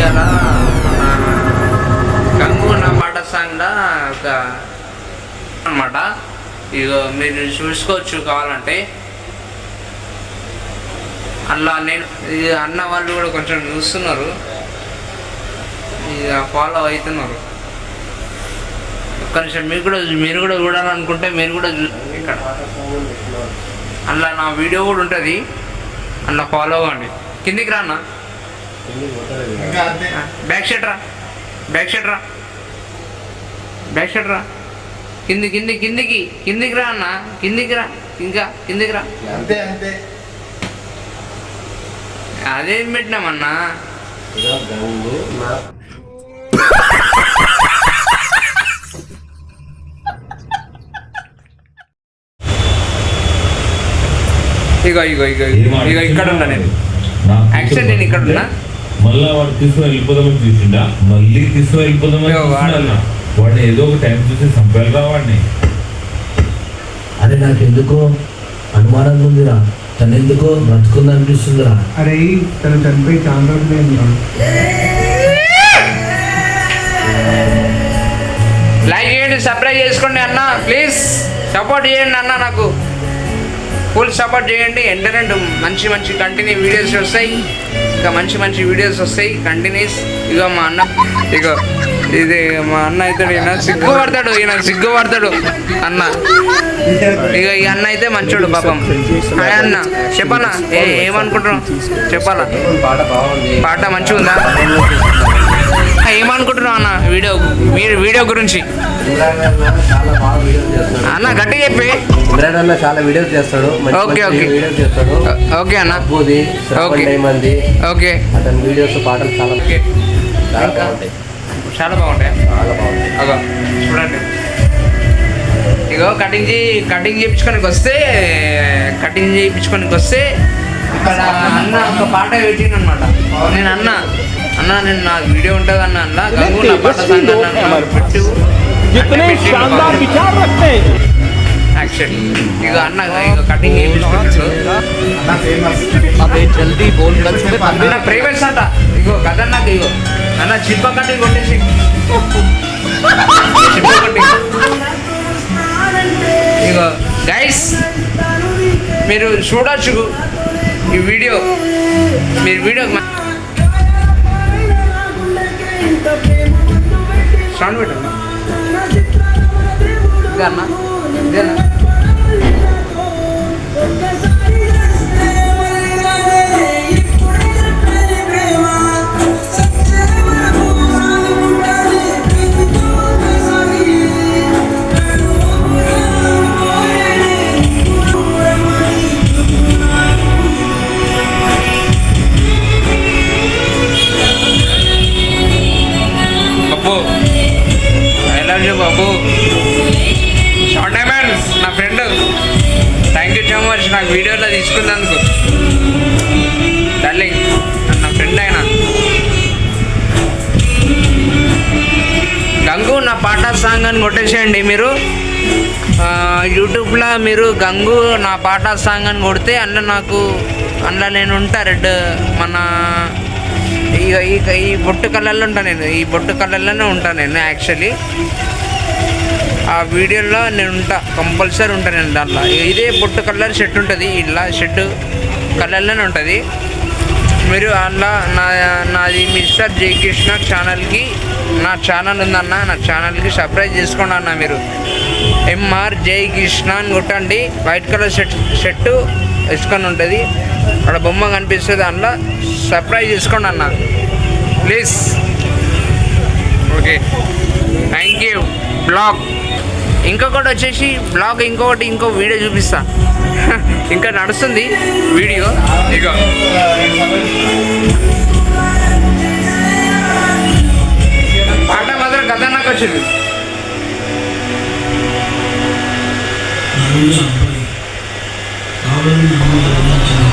ఇవాళ గంగు నా పాట సాంగ్లో ఒక అనమాట. ఇగో మీరు చూసుకోవచ్చు కావాలంటే. అలా నేను అన్న వాళ్ళు కూడా కొంచెం చూస్తున్నారు, ఇక ఫాలో అవుతున్నారు. ఒక్క నిమిషం మీరు కూడా చూడాలనుకుంటే మీరు కూడా ఇక్కడ అలా నా వీడియో కూడా ఉంటుంది, అలా ఫాలో అవ్వండి. కిందికి రా అన్న, బ్యాక్ సైడ్ రా కిందికి రా అన్న, ఇంకా కిందికి రా. అదేం పెట్టినామన్నా. ఇగో ఇక్కడ ఉన్నా నేను. యాక్చువల్ నేను ఇక్కడ ఉన్నా. మళ్ళా వాడు తీసుకుని వెళ్ళిపోదామని చూసిండా, మళ్ళీ తీసుకుని వెళ్ళిపోదామని వాడిని ఏదో ఒక టైం చూసి సంపాలి వాడిని. అరే నాకెందుకో అనుమానంగా ఉందిరా, తను ఎందుకో బ్రతుకుంది అనిపిస్తుందిరా. అరే తను చనిపోయి చాలా రోజులు. లైక్ చేయండి, సబ్స్క్రైబ్ చేసుకోండి అన్న, ప్లీజ్ సపోర్ట్ చేయండి అన్న, నాకు ఫుల్ సపోర్ట్ చేయండి. ఎంటర్టైన్మెంట్ మంచి కంటిన్యూ వీడియోస్ వస్తాయి, ఇంకా మంచి వీడియోస్ వస్తాయి కంటిన్యూస్. ఇగో మా అన్న, ఇగో ఇది మా అన్న అవుతాడు, ఈయన సిగ్గుపడతాడు అన్న. ఇక ఈ అన్న అయితే మంచోడు పాపం. అదే అన్న చెప్పన్నా, ఏమనుకుంటున్నావు చెప్పాలా? పాట మంచిగా ఉందా? ఏమనుకుంటున్నావు అన్న వీడియో గురించి? అన్న గట్టి చెప్పి. చాలా వీడియోస్ చేస్తాడు. ఓకే అన్న. ఓకే అతని వీడియోస్ పాటలు చాలా బాగుంటాయి. అగో చూడండి, ఇగో కటింగ్ చేయించుకోనికి వస్తే ఇక్కడ అన్న ఒక పాట పెట్టిండు అనమాట. నేను అన్న నేను నా వీడియో ఉంటుంది అన్న గంగు నా పాట సాంగ్ పెట్టు యాక్చువల్లీ. ఇక అన్న ఇక కటింగ్ చేయించుకుంటున్నాడు ప్రైవేట్స్ అంట. ఇగో కథ నాకు ఇగో అన్న చిప్ప కటింగ్ కొట్టేసి ఇగో గైస్ మీరు చూడొచ్చు ఈ వీడియో. మీరు వీడియో సౌండ్ పెట్టండి ఇదన్నా ఇదేనా. బాబు షార్ట్ డైమండ్స్ నా friend, thank you so much నాకు వీడియోలో తీసుకున్నందుకు. డార్లింగ్ నా ఫ్రెండ్ ఆయన. గంగు నా పాట సాంగ్ అని కొట్టేసేయండి మీరు యూట్యూబ్లో. మీరు గంగు నా పాట సాంగ్ అని కొడితే అందులో నేను ఉంటా రెడ్ మన ఈ బొట్టు కలర్లో ఉంటాను నేను. ఈ బొట్టు కలర్లోనే ఉంటాను నేను యాక్చువల్లీ. ఆ వీడియోలో నేను ఉంటా, కంపల్సరీ ఉంటాను నేను దాంట్లో. ఇదే బొట్టు కలర్ షర్ట్ ఉంటుంది, ఇలా షర్ట్ కలర్లోనే ఉంటుంది. మీరు అందులో నాది మిస్టర్ జయకృష్ణ ఛానల్కి, నా ఛానల్ ఉందన్న, నా ఛానల్కి సబ్స్క్రైబ్ చేసుకోండి అన్న. మీరు ఎంఆర్ జయకృష్ణ అని కొట్టండి, వైట్ కలర్ షర్టు వేసుకొని ఉంటుంది, అక్కడ బొమ్మ కనిపిస్తుంది, అందులో సబ్స్క్రైబ్ చేసుకోండి అన్న please. Okay thank you. Blog ఇంకొకటి వచ్చేసి ఇంకో వీడియో చూపిస్తా, ఇంకా నడుస్తుంది వీడియో. ఇక పాట మాత్రం కథ నాకు వచ్చింది. కావాలి